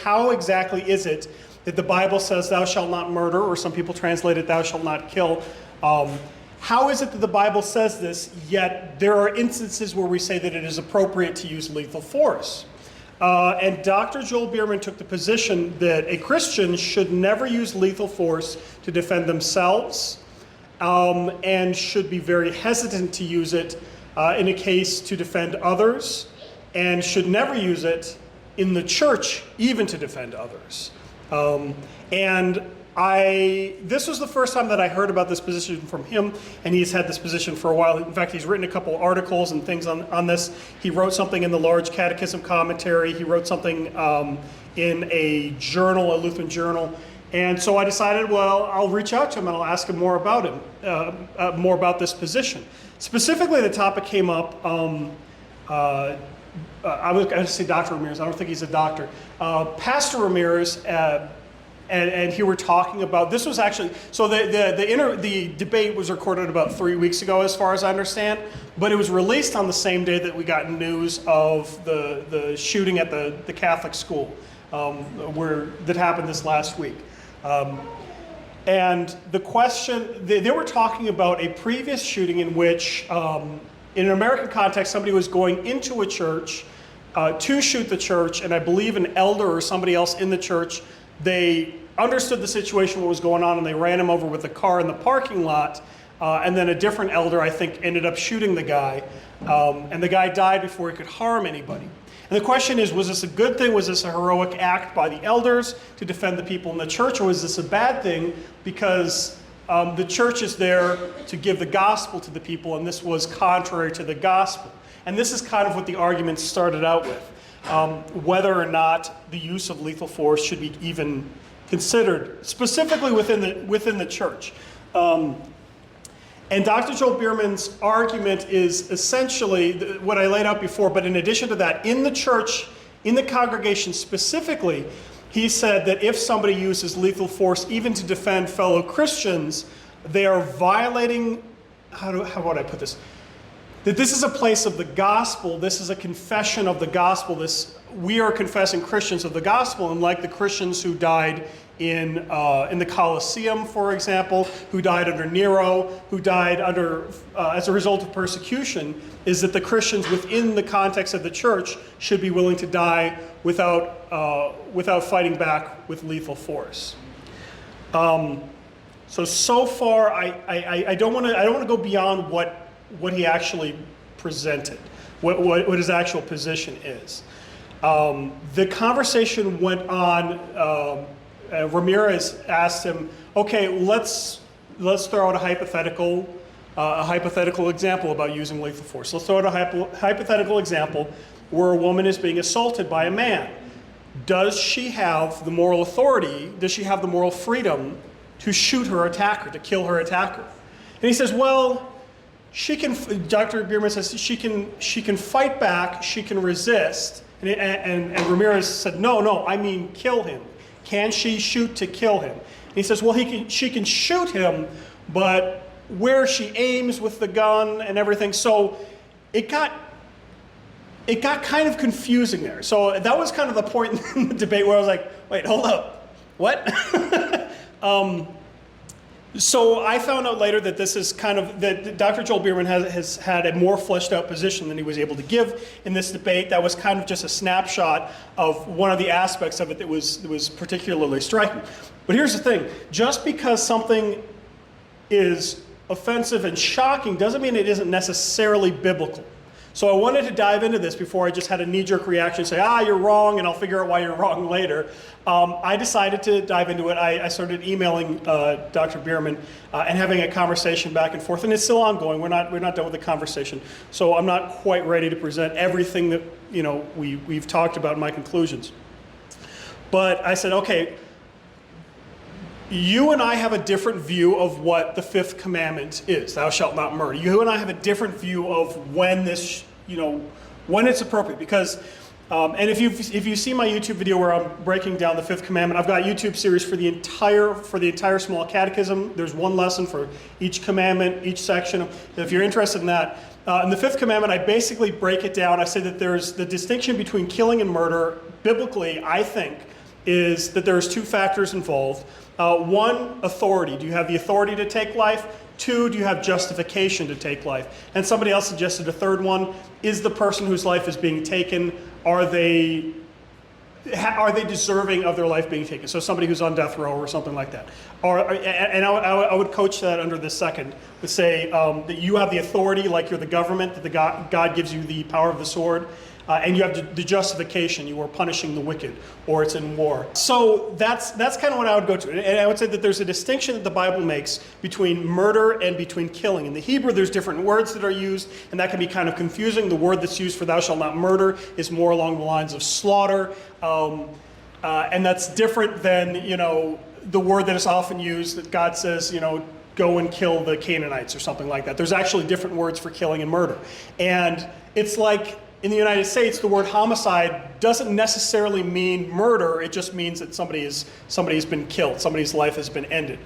how exactly is it that the Bible says thou shalt not murder, or some people translate it thou shalt not kill. How is it that the Bible says this, yet there are instances where we say that it is appropriate to use lethal force? And Dr. Joel Bierman took the position that a Christian should never use lethal force to defend themselves, and should be very hesitant to use it in a case to defend others, and should never use it in the church even to defend others. This was the first time that I heard about this position from him, and he's had this position for a while. In fact, he's written a couple articles and things on this. He wrote something in the Large Catechism Commentary. He wrote something in a journal, a Lutheran journal. And so I decided, well, I'll reach out to him and I'll ask him more about more about this position. Specifically, the topic came up. I was going to say Dr. Ramirez. I don't think he's a doctor. Pastor Ramirez. And here we're talking about, this was actually, so the debate was recorded about 3 weeks ago as far as I understand, but it was released on the same day that we got news of the shooting at the Catholic school that happened this last week. And the question, they were talking about a previous shooting in which, in an American context, somebody was going into a church to shoot the church, and I believe an elder or somebody else in the church, they understood the situation, what was going on, and they ran him over with a car in the parking lot. And then a different elder, I think, ended up shooting the guy. And the guy died before he could harm anybody. And the question is, was this a good thing? Was this a heroic act by the elders to defend the people in the church? Or was this a bad thing because the church is there to give the gospel to the people, and this was contrary to the gospel? And this is kind of what the argument started out with. Whether or not the use of lethal force should be even considered, specifically within the church. And Dr. Joel Bierman's argument is essentially what I laid out before, but in addition to that, in the church, in the congregation specifically, he said that if somebody uses lethal force even to defend fellow Christians, they are violating, how would I put this? That this is a place of the gospel, this is a confession of the gospel, we are confessing Christians of the gospel, and like the Christians who died in the Colosseum, for example, who died under Nero, who died as a result of persecution, is that the Christians within the context of the church should be willing to die without fighting back with lethal force. So far, I don't want to go beyond what he actually presented, what his actual position is. The conversation went on. Ramirez asked him, "Okay, let's throw out a hypothetical example about using lethal force. Let's throw out a hypothetical example where a woman is being assaulted by a man. Does she have the moral authority? Does she have the moral freedom to shoot her attacker, to kill her attacker?" And he says, "Well, she can." Dr. Bierman says she can fight back, she can resist. And Ramirez said, no, I mean kill him. Can she shoot to kill him? And he says, well, she can shoot him, but where she aims with the gun and everything. So it got kind of confusing there. So that was kind of the point in the debate where I was like, wait, hold up, what? So I found out later that this is that Dr. Joel Bierman has had a more fleshed out position than he was able to give in this debate. That was kind of just a snapshot of one of the aspects of it that was particularly striking. But here's the thing, just because something is offensive and shocking doesn't mean it isn't necessarily biblical. So I wanted to dive into this before I just had a knee-jerk reaction and say, you're wrong, and I'll figure out why you're wrong later. I decided to dive into it. I started emailing Dr. Bierman and having a conversation back and forth, and it's still ongoing. We're not done with the conversation. So I'm not quite ready to present everything that we've talked about in my conclusions. But I said, okay, you and I have a different view of what the fifth commandment is, thou shalt not murder. You and I have a different view of when this, when it's appropriate. Because, and if you see my YouTube video where I'm breaking down the fifth commandment, I've got a YouTube series for the entire small catechism. There's one lesson for each commandment, each section. If you're interested in that. In the fifth commandment, I basically break it down. I say that there's the distinction between killing and murder. Biblically, I think, is that there's two factors involved. One, authority. Do you have the authority to take life? Two, do you have justification to take life? And somebody else suggested a third one. Is the person whose life is being taken, are they deserving of their life being taken? So somebody who's on death row or something like that. I would coach that under this second to say that you have the authority, like you're the government, that God gives you the power of the sword, and you have the justification, you are punishing the wicked, or it's in war. So that's kind of what I would go to. And I would say that there's a distinction that the Bible makes between murder and between killing. In the Hebrew, there's different words that are used, and that can be kind of confusing. The word that's used for thou shalt not murder is more along the lines of slaughter, and that's different than, the word that is often used that God says, go and kill the Canaanites or something like that. There's actually different words for killing and murder. And it's like, in the United States, the word homicide doesn't necessarily mean murder. It just means that somebody's been killed, somebody's life has been ended.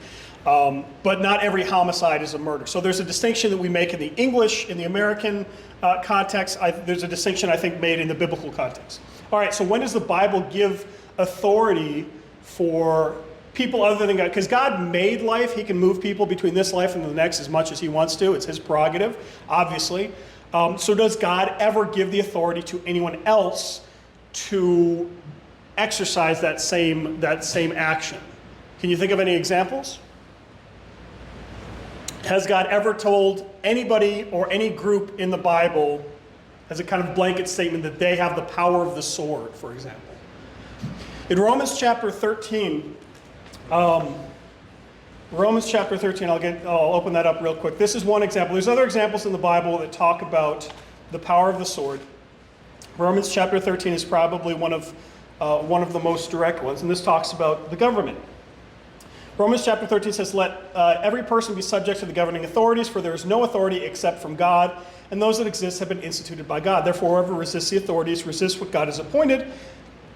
But not every homicide is a murder. So there's a distinction that we make in the English, in the American context. There's a distinction, I think, made in the biblical context. All right, so when does the Bible give authority for people other than God? Because God made life. He can move people between this life and the next as much as he wants to. It's his prerogative, obviously. So does God ever give the authority to anyone else to exercise that same action? Can you think of any examples? Has God ever told anybody or any group in the Bible as a kind of blanket statement that they have the power of the sword, for example? In Romans chapter 13, I'll open that up real quick. This is one example. There's other examples in the Bible that talk about the power of the sword. Romans chapter 13 is probably one of the most direct ones, and this talks about the government. Romans chapter 13 says, let every person be subject to the governing authorities, for there is no authority except from God, and those that exist have been instituted by God. Therefore, whoever resists the authorities resists what God has appointed,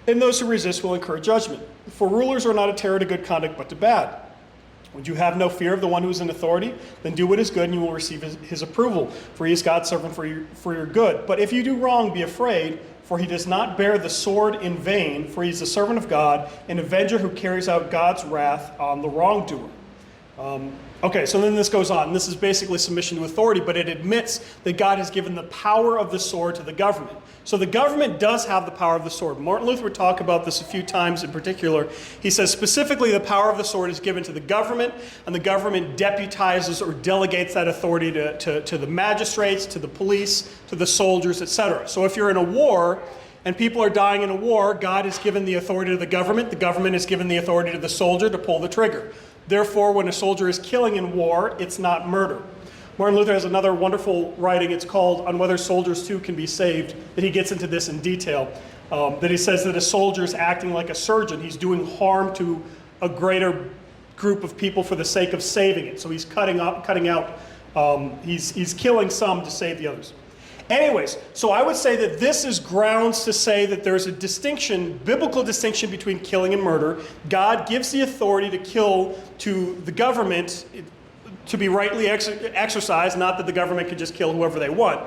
and those who resist will incur judgment. For rulers are not a terror to good conduct, but to bad. Would you have no fear of the one who is in authority? Then do what is good, and you will receive his approval. For he is God's servant for your good. But if you do wrong, be afraid, for he does not bear the sword in vain, for he is the servant of God, an avenger who carries out God's wrath on the wrongdoer. Okay, so then this goes on. This is basically submission to authority, but it admits that God has given the power of the sword to the government. So the government does have the power of the sword. Martin Luther would talk about this a few times in particular. He says specifically the power of the sword is given to the government, and the government deputizes or delegates that authority to the magistrates, to the police, to the soldiers, etc. So if you're in a war and people are dying in a war, God has given the authority to the government has given the authority to the soldier to pull the trigger. Therefore, when a soldier is killing in war, it's not murder. Martin Luther has another wonderful writing, it's called On Whether Soldiers Too Can Be Saved, that he gets into this in detail. That he says that a soldier is acting like a surgeon. He's doing harm to a greater group of people for the sake of saving it. So he's cutting out, he's killing some to save the others. Anyways, so I would say that this is grounds to say that there's a distinction, biblical distinction between killing and murder. God gives the authority to kill to the government to be rightly exercised, not that the government can just kill whoever they want.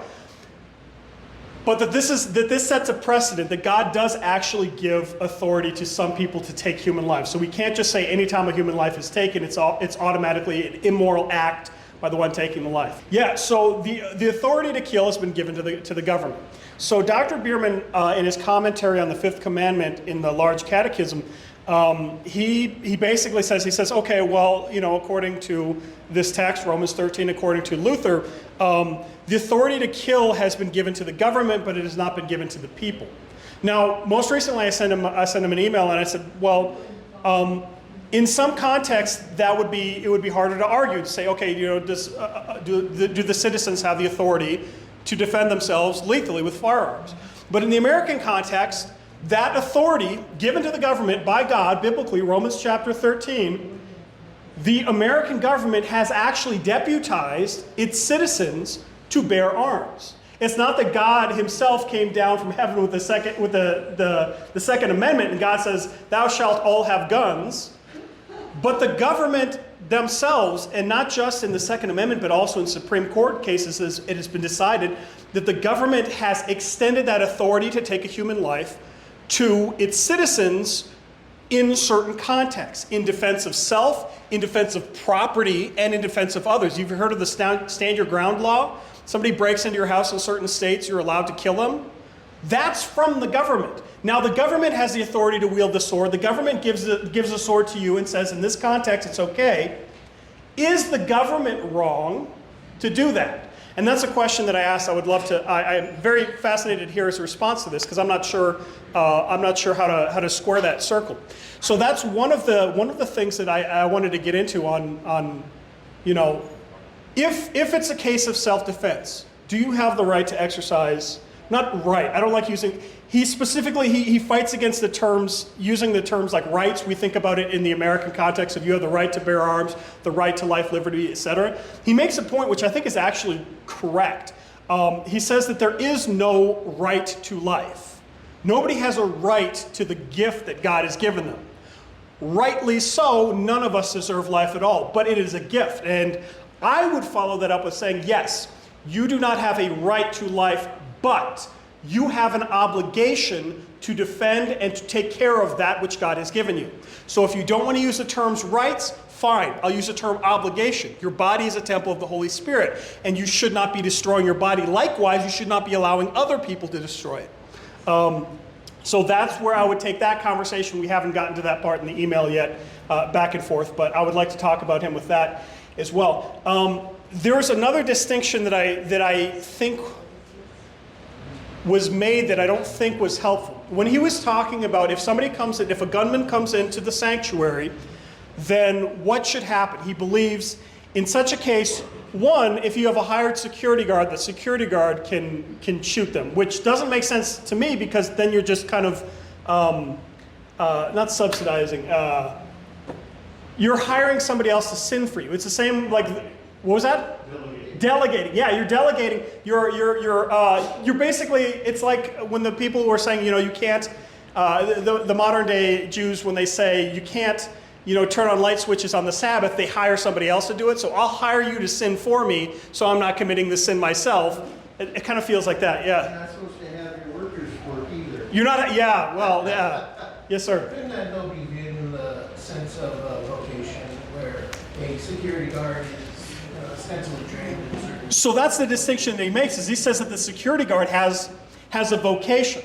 But that this sets a precedent that God does actually give authority to some people to take human lives. So we can't just say anytime a human life is taken, it's automatically an immoral act by the one taking the life. Yeah, so the authority to kill has been given to the government. So Dr. Bierman, in his commentary on the Fifth Commandment in the Large Catechism, he basically says, okay, well, according to this text, Romans 13, according to Luther, the authority to kill has been given to the government, but it has not been given to the people. Now, most recently I sent him an email and I said, well, in some contexts, it would be harder to argue, to say, okay, do the citizens have the authority to defend themselves lethally with firearms? But in the American context, that authority given to the government by God, biblically, Romans chapter 13, the American government has actually deputized its citizens to bear arms. It's not that God himself came down from heaven with the Second Amendment and God says, thou shalt all have guns. But the government themselves, and not just in the Second Amendment, but also in Supreme Court cases, it has been decided that the government has extended that authority to take a human life to its citizens in certain contexts, in defense of self, in defense of property, and in defense of others. You've heard of the stand your ground law? Somebody breaks into your house in certain states, you're allowed to kill them. That's from the government. Now, the government has the authority to wield the sword. The government gives a sword to you and says, in this context, it's okay. Is the government wrong to do that? And that's a question that I asked. I would love to. I'm very fascinated to hear his response to this because I'm not sure. I'm not sure how to square that circle. So that's one of the things that I wanted to get into on you know, if it's a case of self-defense, do you have the right to exercise? Not right. I don't like using. He specifically he fights against the terms, using the terms like rights. We think about it in the American context of you have the right to bear arms, the right to life, liberty, etc. He makes a point which I think is actually correct. He says that there is no right to life. Nobody has a right to the gift that God has given them. Rightly so, none of us deserve life at all, but it is a gift. And I would follow that up with saying, yes, you do not have a right to life, but you have an obligation to defend and to take care of that which God has given you. So if you don't want to use the terms rights, fine. I'll use the term obligation. Your body is a temple of the Holy Spirit, and you should not be destroying your body. Likewise, you should not be allowing other people to destroy it. So that's where I would take that conversation. We haven't gotten to that part in the email yet, back and forth, but I would like to talk about him with that as well. There's another distinction that I think was made that I don't think was helpful. When he was talking about if a gunman comes into the sanctuary, then what should happen? He believes in such a case, one, if you have a hired security guard, the security guard can shoot them, which doesn't make sense to me because then you're just kind of, not subsidizing, you're hiring somebody else to sin for you. It's the same, like, what was that? Delegating. Yeah, you're delegating. You're basically, it's like when the people who are saying, you know, you can't, the modern day Jews, when they say you can't, you know, turn on light switches on the Sabbath, they hire somebody else to do it. So I'll hire you to sin for me, so I'm not committing the sin myself. It kind of feels like that, yeah. You're not supposed to have your workers work either. You're not, yeah, well, yeah. Yes, sir. Couldn't that though be viewed in the sense of vocation, where a security guard is ostensibly trained in certain... So that's the distinction that he makes, is he says that the security guard has a vocation.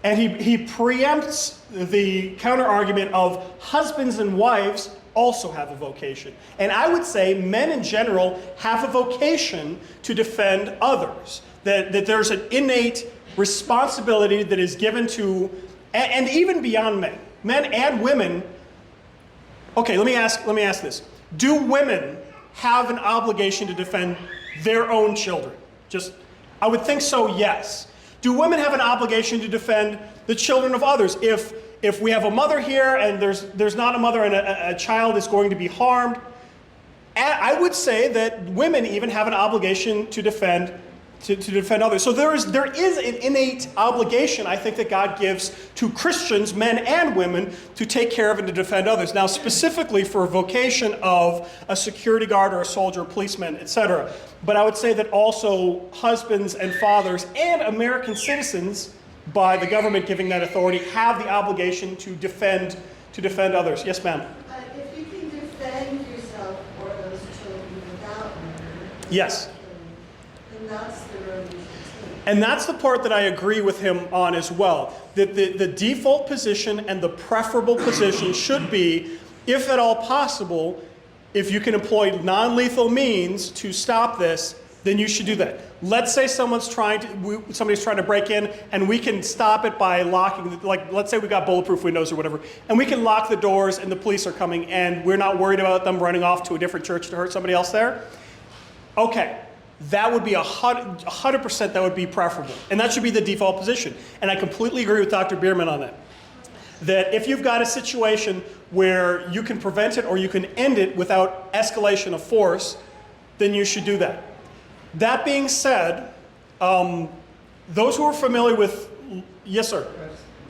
And he preempts the counter argument of husbands and wives also have a vocation. And I would say men in general have a vocation to defend others. That there's an innate responsibility that is given to, and even beyond men and women. Okay, let me ask this. Do women have an obligation to defend their own children? I would think so, yes. Do women have an obligation to defend the children of others? If we have a mother here and there's not a mother and a child is going to be harmed, I would say that women even have an obligation to defend others. So there is an innate obligation, I think, that God gives to Christians, men and women, to take care of and to defend others. Now, specifically for a vocation of a security guard or a soldier, a policeman, etc. But I would say that also husbands and fathers and American citizens, by the government giving that authority, have the obligation to defend others. Yes, ma'am. If you can defend yourself or those children without murder, yes, then that's the road you should take. and that's the part that I agree with him on as well. That the default position and the preferable position should be, if at all possible, if you can employ non-lethal means to stop this, then you should do that. Let's say somebody's trying to break in, and we can stop it by locking, let's say we got bulletproof windows or whatever, and we can lock the doors and the police are coming, and we're not worried about them running off to a different church to hurt somebody else there. Okay, that would be 100%, that would be preferable. And that should be the default position. And I completely agree with Dr. Bierman on that. That if you've got a situation where you can prevent it or you can end it without escalation of force, then you should do that. That being said, those who are familiar with, yes, sir.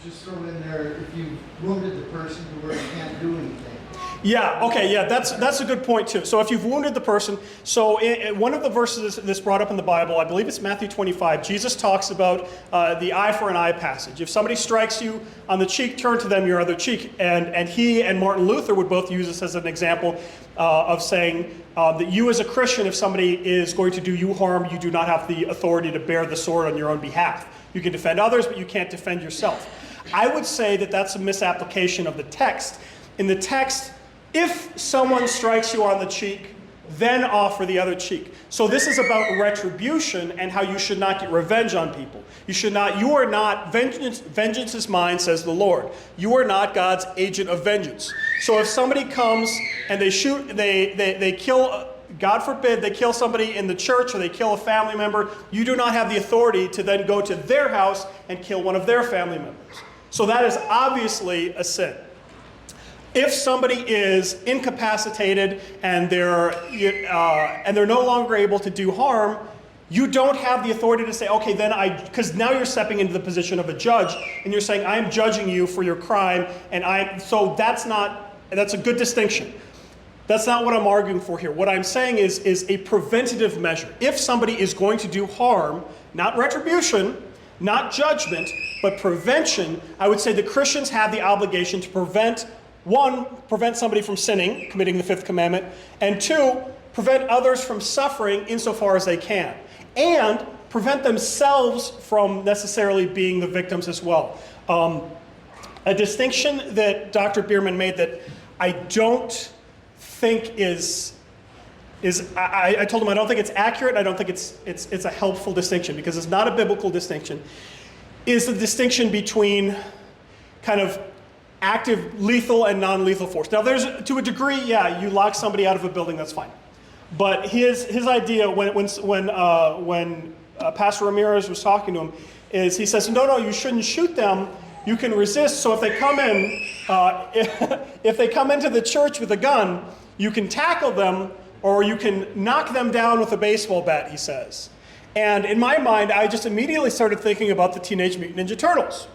Just throw in there, if you wounded the person to where you can't do anything. Yeah, okay, yeah, that's a good point too. So if you've wounded the person, so one of the verses that's brought up in the Bible, I believe it's Matthew 25, Jesus talks about the eye for an eye passage. If somebody strikes you on the cheek, turn to them your other cheek. And he and Martin Luther would both use this as an example of saying that you as a Christian, if somebody is going to do you harm, you do not have the authority to bear the sword on your own behalf. You can defend others, but you can't defend yourself. I would say that that's a misapplication of the text. In the text, if someone strikes you on the cheek, then offer the other cheek. So this is about retribution and how you should not get revenge on people. You are not, vengeance is mine, says the Lord. You are not God's agent of vengeance. So if somebody comes and they shoot, they kill, God forbid, they kill somebody in the church or they kill a family member, you do not have the authority to then go to their house and kill one of their family members. So that is obviously a sin. If somebody is incapacitated and they're no longer able to do harm, you don't have the authority to say, okay, then because now you're stepping into the position of a judge and you're saying, I am judging you for your crime, so that's a good distinction. That's not what I'm arguing for here. What I'm saying is a preventative measure. If somebody is going to do harm, not retribution, not judgment, but prevention, I would say the Christians have the obligation to prevent somebody from sinning, committing the fifth commandment, and two, prevent others from suffering insofar as they can, and prevent themselves from necessarily being the victims as well. A distinction that Dr. Bierman made that I don't think I told him I don't think it's accurate, I don't think it's a helpful distinction because it's not a biblical distinction, is the distinction between kind of active lethal and non-lethal force. Now there's, to a degree, yeah, you lock somebody out of a building, that's fine. But his idea when Pastor Ramirez was talking to him is he says, no, you shouldn't shoot them, you can resist. So if they come in, if they come into the church with a gun, you can tackle them or you can knock them down with a baseball bat, he says. And in my mind, I just immediately started thinking about the Teenage Mutant Ninja Turtles.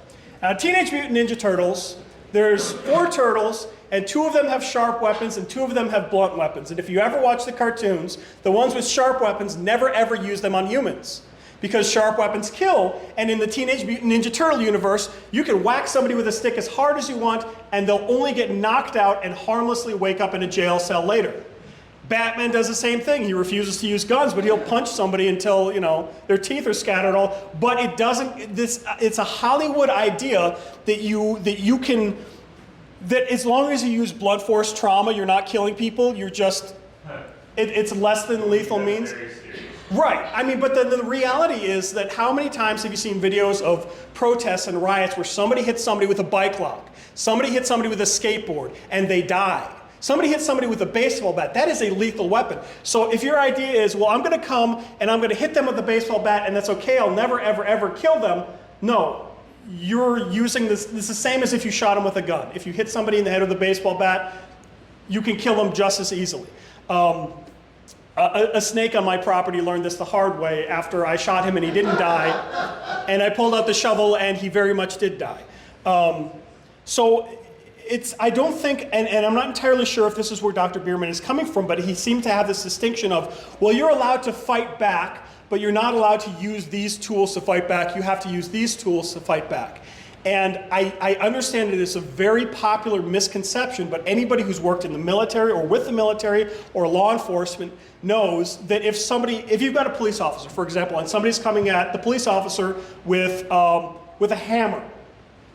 Teenage Mutant Ninja Turtles, there's 4 turtles, and 2 of them have sharp weapons, and 2 of them have blunt weapons. And if you ever watch the cartoons, the ones with sharp weapons never ever use them on humans, because sharp weapons kill. And in the Teenage Mutant Ninja Turtle universe, you can whack somebody with a stick as hard as you want, and they'll only get knocked out and harmlessly wake up in a jail cell later. Batman does the same thing. He refuses to use guns, but he'll punch somebody until, their teeth are scattered all. But it doesn't, it's a Hollywood idea that as long as you use blunt force trauma, you're not killing people, you're just, it's less than lethal means. Right, but the reality is that how many times have you seen videos of protests and riots where somebody hits somebody with a bike lock, somebody hits somebody with a skateboard, and they die? Somebody hits somebody with a baseball bat, that is a lethal weapon. So if your idea is, well, I'm going to come and I'm going to hit them with a baseball bat and that's okay, I'll never, ever, ever kill them. No, you're using this is the same as if you shot them with a gun. If you hit somebody in the head with a baseball bat, you can kill them just as easily. A snake on my property learned this the hard way after I shot him and he didn't die. And I pulled out the shovel and he very much did die. I don't think, and I'm not entirely sure if this is where Dr. Bierman is coming from, but he seemed to have this distinction of, well, you're allowed to fight back, but you're not allowed to use these tools to fight back. You have to use these tools to fight back. And I understand it is a very popular misconception, but anybody who's worked in the military or with the military or law enforcement knows that if you've got a police officer, for example, and somebody's coming at the police officer with a hammer,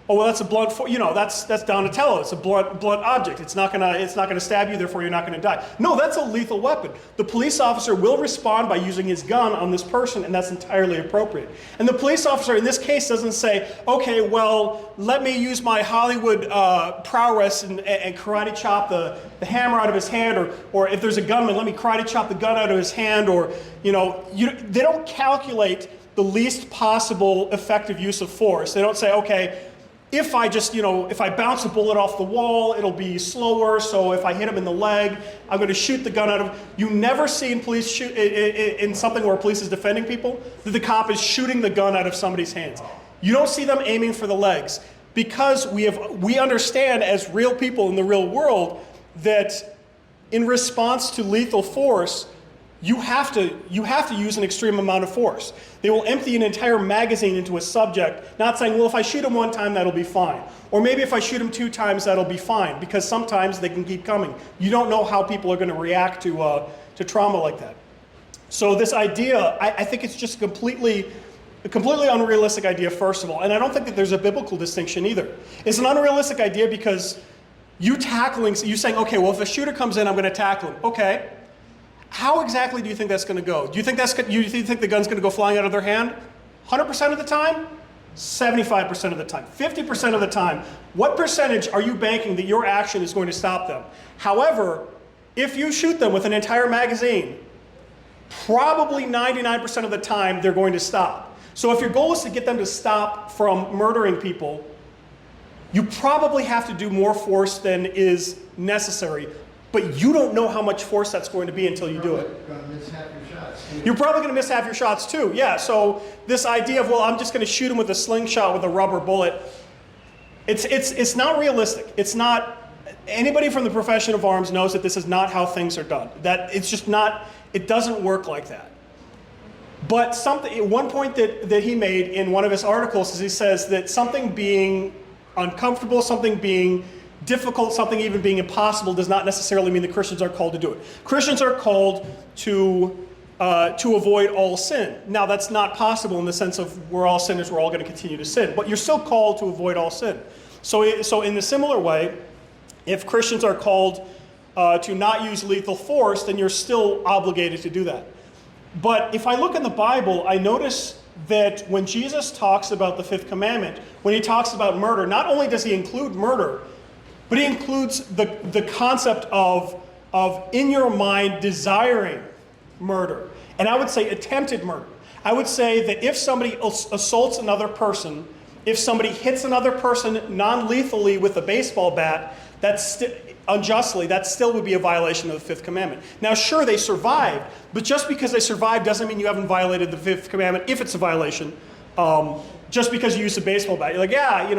oh, well, that's a blunt, that's Donatello. It's a blunt object. It's not gonna stab you, therefore you're not gonna die. No, that's a lethal weapon. The police officer will respond by using his gun on this person, and that's entirely appropriate. And the police officer in this case doesn't say, okay, well, let me use my Hollywood prowess and karate chop the hammer out of his hand, or if there's a gunman, let me karate chop the gun out of his hand, or, they don't calculate the least possible effective use of force. They don't say, okay, if I bounce a bullet off the wall, it'll be slower, so if I hit him in the leg, I'm going to shoot the gun out of him. You never see in something where police is defending people, that the cop is shooting the gun out of somebody's hands. You don't see them aiming for the legs, because we understand as real people in the real world that in response to lethal force, you have to use an extreme amount of force. They will empty an entire magazine into a subject, not saying, well, if I shoot him one time, that'll be fine. Or maybe if I shoot him 2 times, that'll be fine, because sometimes they can keep coming. You don't know how people are going to react to trauma like that. So this idea, I think it's just a completely unrealistic idea, first of all. And I don't think that there's a biblical distinction either. It's an unrealistic idea because you saying, okay, well, if a shooter comes in, I'm going to tackle him. Okay. How exactly do you think that's going to go? Do you think the gun's going to go flying out of their hand? 100% of the time? 75% of the time? 50% of the time? What percentage are you banking that your action is going to stop them? However, if you shoot them with an entire magazine, probably 99% of the time they're going to stop. So if your goal is to get them to stop from murdering people, you probably have to do more force than is necessary. But you don't know how much force that's going to be until you do it. Gonna miss half your shots, too. You're probably going to miss half your shots too. Yeah, so this idea of, well, I'm just going to shoot him with a slingshot with a rubber bullet, it's not realistic. It's not, anybody from the profession of arms knows that this is not how things are done. That it's just not, it doesn't work like that. But one point that he made in one of his articles is he says that something being uncomfortable, something being difficult, something even being impossible does not necessarily mean that Christians are called to do it. Christians are called to avoid all sin. Now, that's not possible in the sense of we're all sinners, we're all going to continue to sin, but you're still called to avoid all sin. So in a similar way, if Christians are called to not use lethal force, then you're still obligated to do that. But if I look in the Bible, I notice that when Jesus talks about the 5th commandment, when he talks about murder, not only does he include murder, but he includes the concept of in your mind desiring murder. And I would say attempted murder. I would say that if somebody assaults another person, if somebody hits another person non-lethally with a baseball bat, unjustly, that still would be a violation of the 5th commandment. Now, sure, they survived, but just because they survived doesn't mean you haven't violated the 5th commandment if it's a violation. Just because you used a baseball bat. You're like, yeah,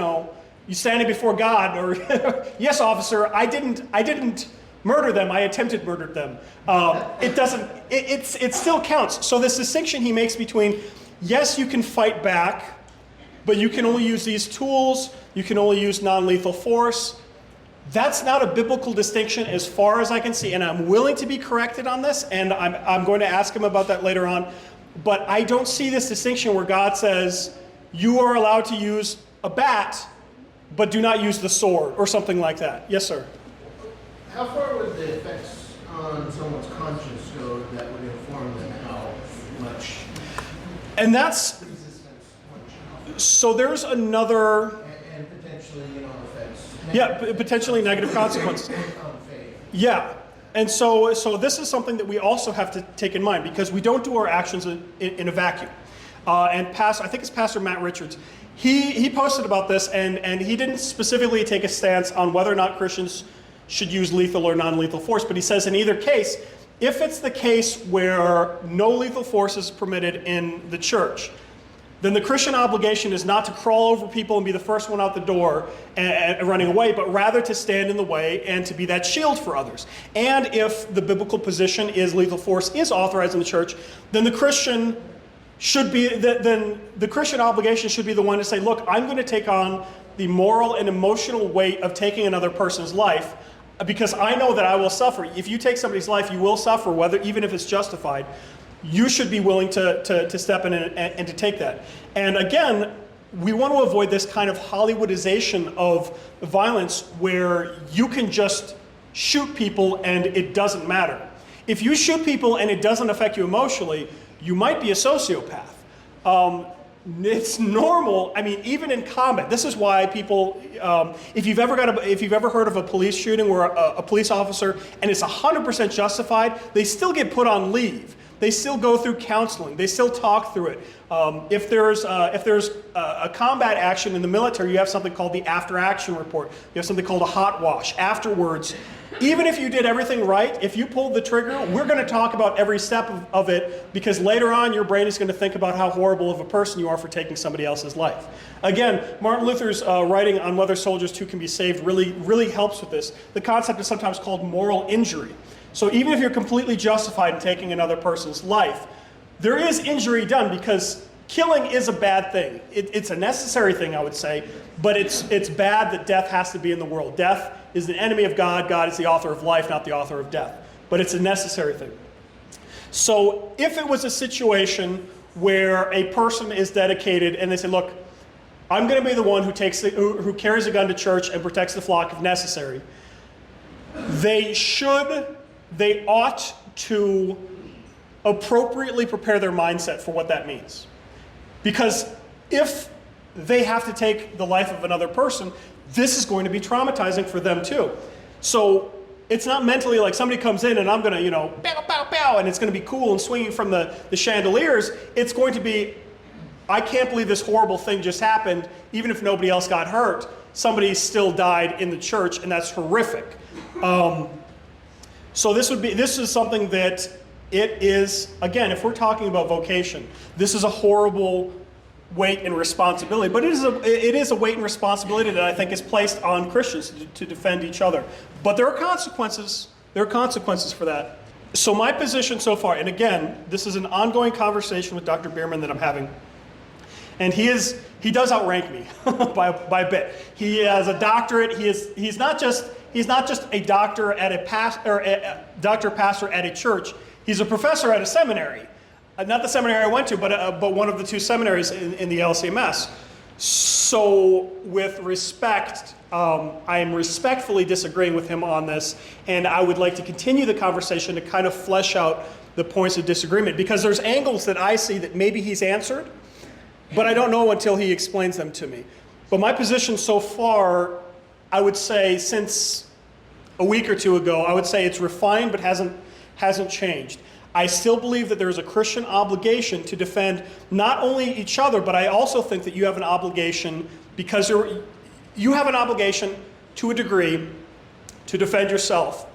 you standing before God, or yes, officer, I didn't murder them, I attempted murdered them. It still counts. So this distinction he makes between, yes, you can fight back, but you can only use these tools, you can only use non-lethal force. That's not a biblical distinction as far as I can see, and I'm willing to be corrected on this, and I'm going to ask him about that later on. But I don't see this distinction where God says, you are allowed to use a bat, but do not use the sword, or something like that. Yes, sir? How far would the effects on someone's conscience go that would inform them how much And that's, resistance so there's another, and potentially, effects? yeah, potentially negative consequences. On faith. Yeah. And so this is something that we also have to take in mind, because we don't do our actions in a vacuum. And I think it's Pastor Matt Richards, he posted about this, and he didn't specifically take a stance on whether or not Christians should use lethal or non-lethal force, but he says in either case, if it's the case where no lethal force is permitted in the church, then the Christian obligation is not to crawl over people and be the first one out the door and running away, but rather to stand in the way and to be that shield for others. And if the biblical position is lethal force is authorized in the church, then the Christian obligation should be the one to say, look, I'm going to take on the moral and emotional weight of taking another person's life, because I know that I will suffer. If you take somebody's life, you will suffer, even if it's justified. You should be willing to step in and to take that. And again, we want to avoid this kind of Hollywoodization of violence where you can just shoot people and it doesn't matter. If you shoot people and it doesn't affect you emotionally, you might be a sociopath. It's normal. I mean, even in combat, this is why people, if you've ever heard of a police shooting where a police officer, and it's 100% justified, they still get put on leave. they still go through counseling. They still talk through it. If there's a combat action in the military, you have something called the after action report. You have something called a hot wash. Afterwards, even if you did everything right, if you pulled the trigger, we're going to talk about every step of it, because later on your brain is going to think about how horrible of a person you are for taking somebody else's life. Again, Martin Luther's writing on whether soldiers too can be saved really helps with this. The concept is sometimes called moral injury. So even if you're completely justified in taking another person's life, there is injury done, because killing is a bad thing. It's a necessary thing, I would say, but it's bad that death has to be in the world. Death is the enemy of God. God is the author of life, not the author of death. But it's a necessary thing. So if it was a situation where a person is dedicated and they say, look, I'm going to be the one who carries a gun to church and protects the flock if necessary, they ought to appropriately prepare their mindset for what that means. Because if they have to take the life of another person, this is going to be traumatizing for them too. So it's not mentally like somebody comes in and I'm going to, pow, pow, pow, and it's going to be cool and swinging from the chandeliers. It's going to be, I can't believe this horrible thing just happened. Even if nobody else got hurt, somebody still died in the church, and that's horrific. So this is something that it is, again, if we're talking about vocation, this is a horrible weight and responsibility, but it is a weight and responsibility that I think is placed on Christians to defend each other. But there are consequences. There are consequences for that. So my position so far, and again, this is an ongoing conversation with Dr. Bierman that I'm having, and he does outrank me by a bit. He has a doctorate. He's not just a doctor at a pastor at a church. He's a professor at a seminary. Not the seminary I went to, but one of the two seminaries in the LCMS. So with respect, I am respectfully disagreeing with him on this, and I would like to continue the conversation to kind of flesh out the points of disagreement, because there's angles that I see that maybe he's answered, but I don't know until he explains them to me. But my position so far, I would say since a week or two ago, I would say it's refined but hasn't changed. I still believe that there is a Christian obligation to defend not only each other, but I also think that you have an obligation, because you have an obligation to a degree to defend yourself,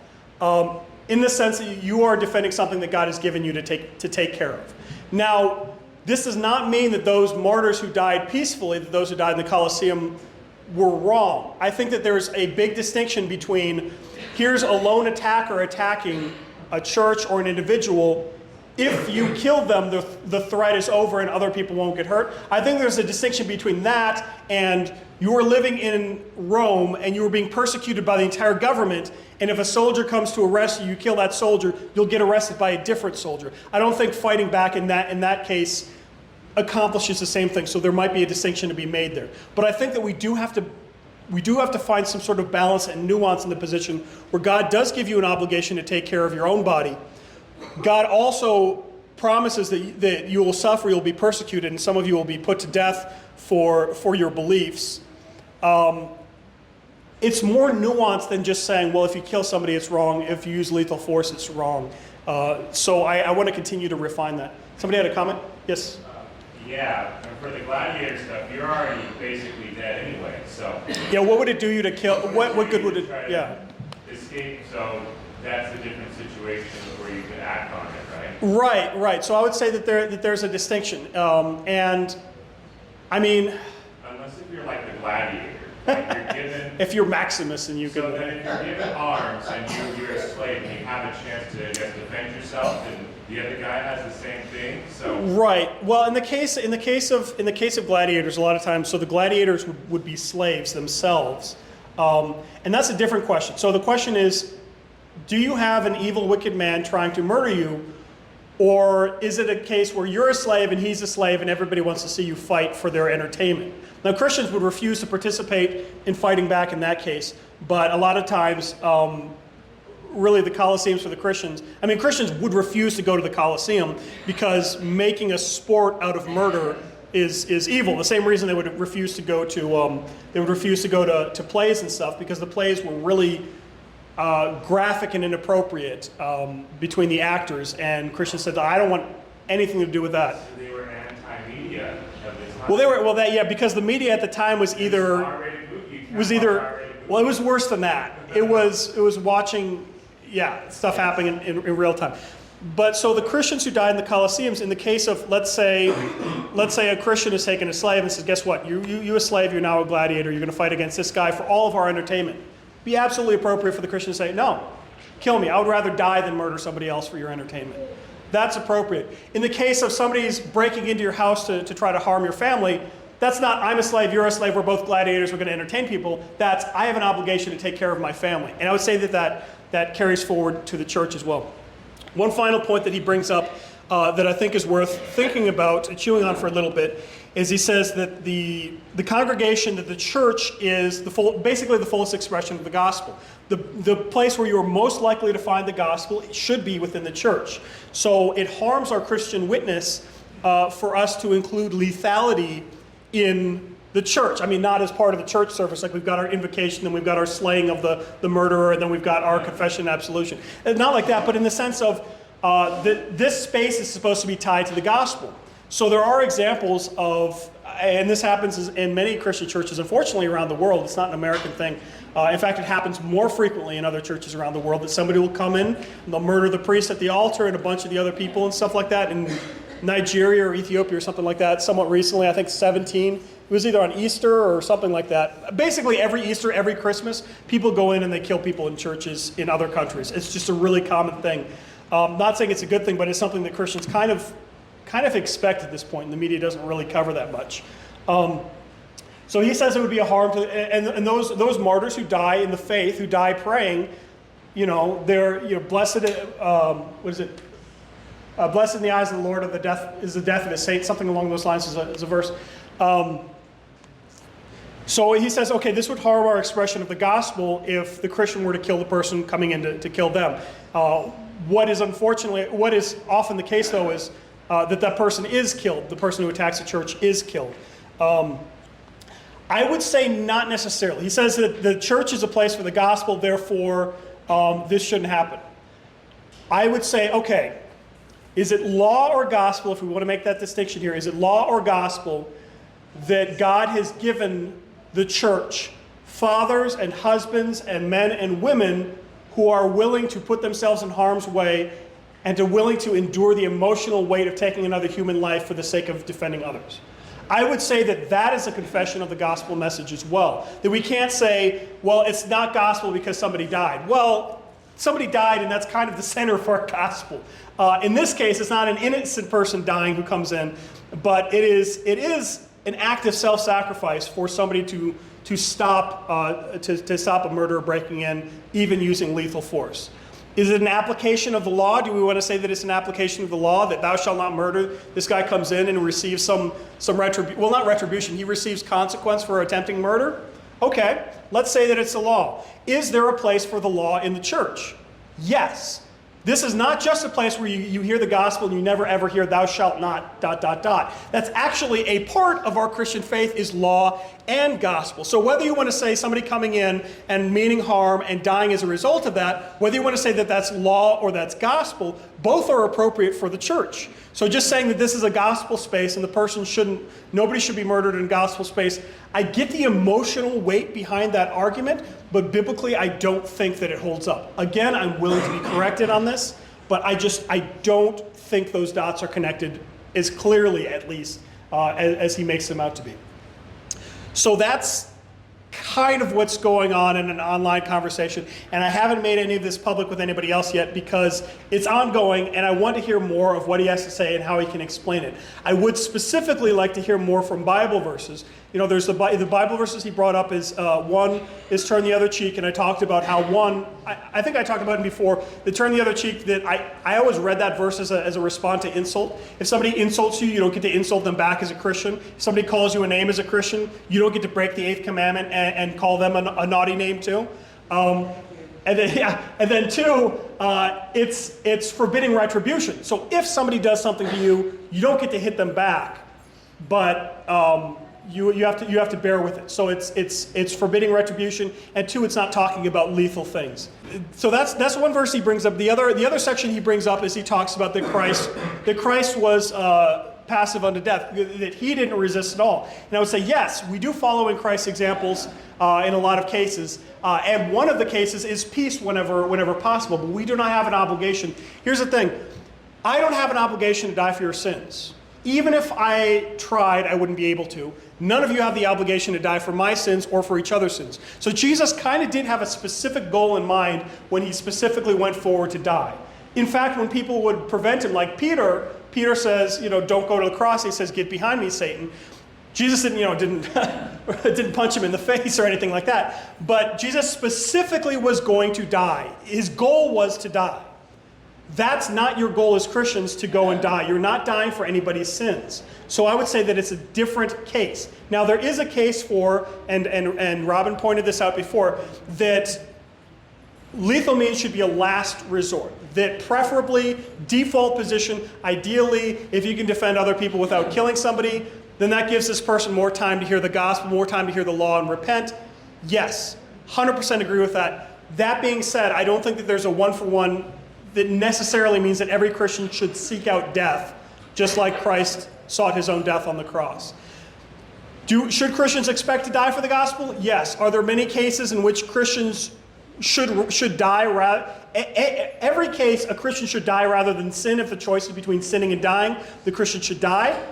in the sense that you are defending something that God has given you to take care of. Now, this does not mean that those martyrs who died peacefully, that those who died in the Colosseum, were wrong. I think that there's a big distinction between, here's a lone attacker attacking a church or an individual. If you kill them, the threat is over and other people won't get hurt. I think there's a distinction between that and you were living in Rome and you were being persecuted by the entire government, and if a soldier comes to arrest you, you kill that soldier, you'll get arrested by a different soldier. I don't think fighting back in that case accomplishes the same thing, so there might be a distinction to be made there. But I think that we do have to find some sort of balance and nuance in the position where God does give you an obligation to take care of your own body. God also promises that you will suffer, you'll be persecuted, and some of you will be put to death for your beliefs. It's more nuanced than just saying, well, if you kill somebody, it's wrong. If you use lethal force, it's wrong. So I want to continue to refine that. Somebody had a comment? Yes? Yeah, and for the gladiator stuff, you're already basically dead anyway, so. Yeah, what would it do you to kill? What good would it, Try to yeah. Escape, so that's a different situation where you could act on it, right? Right. So I would say that there's a distinction. And I mean, Unless if you're like the gladiator, like you're given. if you're Maximus and you So can, then if you're given arms and you're a slave and you have a chance to, I guess, defend yourself, and the other guy has the same thing, so. right. Well, in the case of gladiators, a lot of times, so the gladiators would be slaves themselves, and that's a different question. So the question is, do you have an evil, wicked man trying to murder you, or is it a case where you're a slave and he's a slave and everybody wants to see you fight for their entertainment? Now, Christians would refuse to participate in fighting back in that case, but a lot of times, really the Colosseums for the Christians, I mean, Christians would refuse to go to the Colosseum because making a sport out of murder is evil. The same reason they would refuse to go to plays and stuff, because the plays were really graphic and inappropriate between the actors, and Christians said, I don't want anything to do with that. They were anti-media at this time. Well, they were, well, that, yeah, because the media at the time was either, R-rated movie. You can't was watch either, R-rated movies. well, it was worse than that. It was watching, yeah, stuff happening in real time. But so the Christians who died in the Colosseums, in the case of, let's say a Christian has taken a slave and says, guess what, you a slave, you're now a gladiator, you're going to fight against this guy for all of our entertainment. Be absolutely appropriate for the Christian to say, no, kill me. I would rather die than murder somebody else for your entertainment. That's appropriate. In the case of somebody's breaking into your house to try to harm your family, that's not, I'm a slave, you're a slave, we're both gladiators, we're going to entertain people. That's, I have an obligation to take care of my family. And I would say that carries forward to the church as well. One final point that he brings up that I think is worth thinking about and chewing on for a little bit is he says that the congregation, that the church is basically the fullest expression of the gospel. The place where you're most likely to find the gospel should be within the church. So it harms our Christian witness for us to include lethality in the church. I mean, not as part of the church service, like we've got our invocation, and we've got our slaying of the murderer, and then we've got our confession and absolution. And not like that, but in the sense of this space is supposed to be tied to the gospel. So there are examples of, and this happens in many Christian churches, unfortunately, around the world. It's not an American thing. In fact, it happens more frequently in other churches around the world, that somebody will come in, and they'll murder the priest at the altar and a bunch of the other people and stuff like that. In Nigeria or Ethiopia or something like that, somewhat recently, I think 17. It was either on Easter or something like that. Basically, every Easter, every Christmas, people go in and they kill people in churches in other countries. It's just a really common thing. Not saying it's a good thing, but it's something that Christians kind of expect at this point, and the media doesn't really cover that much. So he says it would be a harm to, and those martyrs who die in the faith, who die praying, they're blessed. Blessed in the eyes of the Lord is the death of his saints. Something along those lines is a verse. So he says, okay, this would harm our expression of the gospel if the Christian were to kill the person coming in to kill them. What is often the case, though, is that person is killed. The person who attacks the church is killed. I would say not necessarily. He says that the church is a place for the gospel, therefore this shouldn't happen. I would say, okay, is it law or gospel, if we want to make that distinction here, is it law or gospel that God has given the church fathers and husbands and men and women who are willing to put themselves in harm's way and willing to endure the emotional weight of taking another human life for the sake of defending others? I would say that is a confession of the gospel message as well. That we can't say, well, it's not gospel because somebody died. Well, somebody died, and that's kind of the center of our gospel. In this case, it's not an innocent person dying who comes in, but it is an act of self-sacrifice for somebody to stop a murderer breaking in, even using lethal force. Is it an application of the law? Do we want to say that it's an application of the law, that thou shalt not murder? This guy comes in and receives some retribution. Well, not retribution. He receives consequence for attempting murder. Okay, let's say that it's the law. Is there a place for the law in the church? Yes. This is not just a place where you hear the gospel and you never ever hear thou shalt not ... That's actually a part of our Christian faith, is law and gospel. So whether you want to say somebody coming in and meaning harm and dying as a result of that, whether you want to say that that's law or that's gospel, both are appropriate for the church. So just saying that this is a gospel space and nobody should be murdered in gospel space, I get the emotional weight behind that argument, but biblically I don't think that it holds up. Again, I'm willing to be corrected on this, but I don't think those dots are connected as clearly, at least, as he makes them out to be. So that's kind of what's going on in an online conversation, and I haven't made any of this public with anybody else yet because it's ongoing and I want to hear more of what he has to say and how he can explain it. I would specifically like to hear more from Bible verses. There's the Bible verses he brought up is one is turn the other cheek, and I talked about how I think I talked about it before, the turn the other cheek, that I always read that verse as a response to insult. If somebody insults you, you don't get to insult them back as a Christian. If somebody calls you a name as a Christian, you don't get to break the 8th commandment and call them a naughty name too. And then two, it's forbidding retribution. So if somebody does something to you, you don't get to hit them back, but you have to bear with it. So it's forbidding retribution, and two, it's not talking about lethal things. So that's one verse he brings up. The other section he brings up is he talks about that Christ was passive unto death, that he didn't resist at all. And I would say, yes, we do follow in Christ's examples in a lot of cases. And one of the cases is peace whenever possible, but we do not have an obligation. Here's the thing. I don't have an obligation to die for your sins. Even if I tried, I wouldn't be able to. None of you have the obligation to die for my sins or for each other's sins. So Jesus kind of did have a specific goal in mind when he specifically went forward to die. In fact, when people would prevent him, like Peter says, don't go to the cross. He says, get behind me, Satan. Jesus didn't punch him in the face or anything like that. But Jesus specifically was going to die. His goal was to die. That's not your goal as Christians, to go and die. You're not dying for anybody's sins. So I would say that it's a different case. Now there is a case for, and Robin pointed this out before, that lethal means should be a last resort. That preferably, default position, ideally, if you can defend other people without killing somebody, then that gives this person more time to hear the gospel, more time to hear the law and repent. Yes, 100% agree with that. That being said, I don't think that there's a one-for-one that necessarily means that every Christian should seek out death, just like Christ sought his own death on the cross. Should Christians expect to die for the gospel? Yes. Are there many cases in which Christians should die? Every case, a Christian should die rather than sin. If the choice is between sinning and dying, the Christian should die.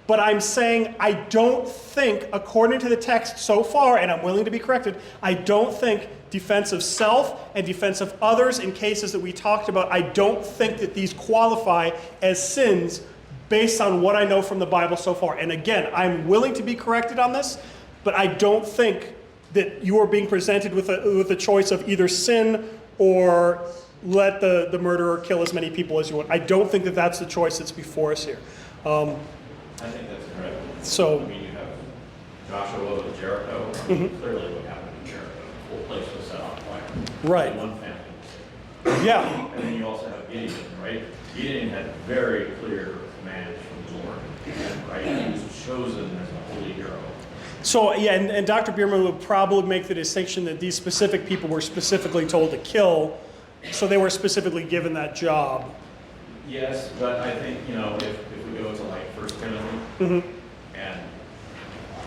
But I'm saying I don't think, according to the text so far, and I'm willing to be corrected, I don't think defense of self and defense of others in cases that we talked about, I don't think that these qualify as sins based on what I know from the Bible so far. And again, I'm willing to be corrected on this, but I don't think that you are being presented with a choice of either sin or let the murderer kill as many people as you want. I don't think that that's the choice that's before us here. I think that's correct. So, I mean, you have Joshua with Jericho. Clearly what happened in Jericho. The whole place was set on fire. right, One family was saved. yeah, And then you also have Gideon, right? Gideon had very clear commands from the Lord, right? He was chosen as a holy hero. So yeah, and Dr. Bierman would probably make the distinction that these specific people were specifically told to kill, so they were specifically given that job. Yes, but I think, if we go to like 1 Timothy, and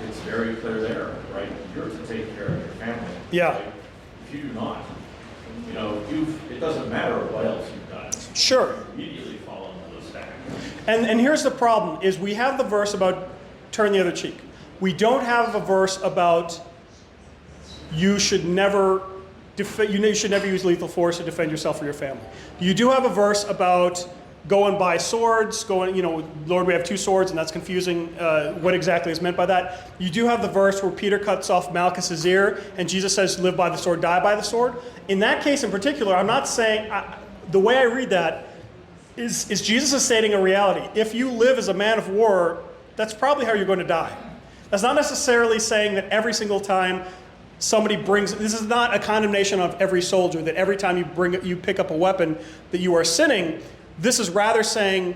it's very clear there, right? You're to take care of your family. Yeah. Right? If you do not, it doesn't matter what else you've done. Sure. You immediately fall into the stack. And here's the problem, is we have the verse about turn the other cheek. We don't have a verse about you should never use lethal force to defend yourself or your family. You do have a verse about go and buy swords, Lord, we have 2 swords, and that's confusing what exactly is meant by that. You do have the verse where Peter cuts off Malchus's ear, and Jesus says, live by the sword, die by the sword. In that case in particular, I'm not saying, the way I read that is Jesus is stating a reality. If you live as a man of war, that's probably how you're going to die. That's not necessarily saying that every single time somebody this is not a condemnation of every soldier, that every time you pick up a weapon that you are sinning. This is rather saying,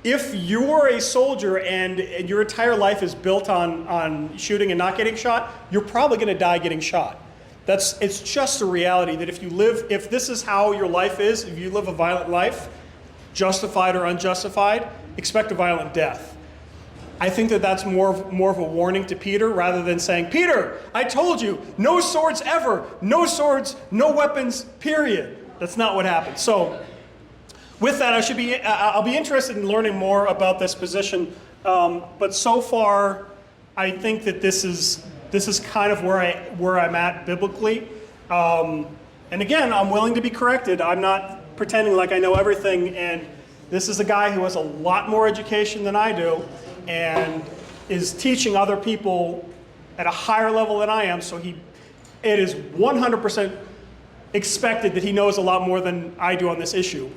if you are a soldier and your entire life is built on shooting and not getting shot, you're probably going to die getting shot. It's just a reality that if this is how your life is, if you live a violent life, justified or unjustified, expect a violent death. I think that that's more of a warning to Peter rather than saying, Peter, I told you, no swords ever, no swords, no weapons, period. That's not what happened. So with that, I'll be interested in learning more about this position. But so far, I think that this is kind of where I'm at biblically. And again, I'm willing to be corrected. I'm not pretending like I know everything. And this is a guy who has a lot more education than I do, and is teaching other people at a higher level than I am. So it is 100% expected that he knows a lot more than I do on this issue.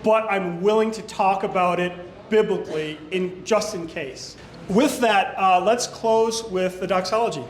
But I'm willing to talk about it biblically just in case. With that, let's close with the doxology.